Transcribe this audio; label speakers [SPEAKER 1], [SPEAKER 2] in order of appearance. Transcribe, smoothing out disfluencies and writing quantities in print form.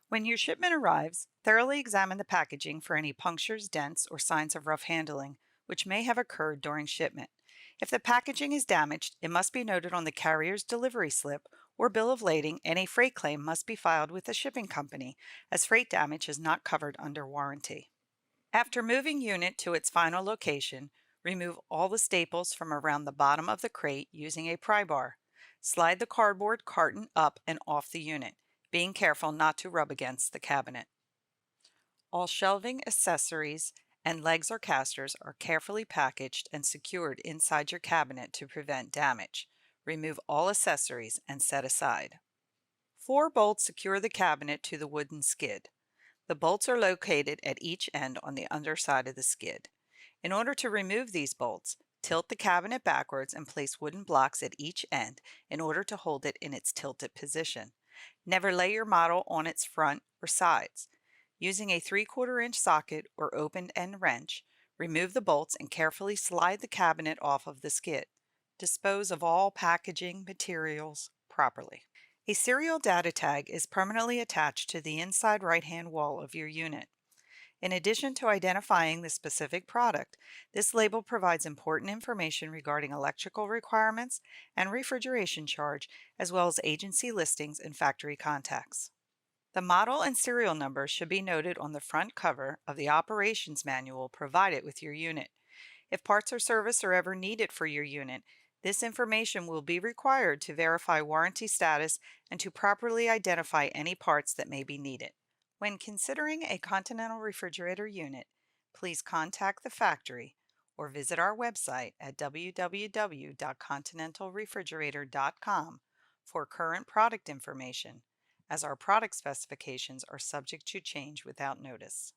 [SPEAKER 1] When your shipment arrives, thoroughly examine the packaging for any punctures, dents, or signs of rough handling, which may have occurred during shipment. If the packaging is damaged, it must be noted on the carrier's delivery slip or bill of lading, and a freight claim must be filed with the shipping company, as freight damage is not covered under warranty. After moving unit to its final location, remove all the staples from around the bottom of the crate using a pry bar. Slide the cardboard carton up and off the unit, being careful not to rub against the cabinet. All shelving accessories and legs or casters are carefully packaged and secured inside your cabinet to prevent damage. Remove all accessories and set aside. 4 bolts secure the cabinet to the wooden skid. The bolts are located at each end on the underside of the skid. In order to remove these bolts, tilt the cabinet backwards and place wooden blocks at each end in order to hold it in its tilted position. Never lay your model on its front or sides. Using a 3/4 inch socket or open end wrench, remove the bolts and carefully slide the cabinet off of the skid. Dispose of all packaging materials properly. A serial data tag is permanently attached to the inside right-hand wall of your unit. In addition to identifying the specific product, this label provides important information regarding electrical requirements and refrigeration charge, as well as agency listings and factory contacts. The model and serial number should be noted on the front cover of the operations manual provided with your unit. If parts or service are ever needed for your unit, this information will be required to verify warranty status and to properly identify any parts that may be needed. When considering a Continental Refrigerator unit, please contact the factory or visit our website at www.continentalrefrigerator.com for current product information, as our product specifications are subject to change without notice.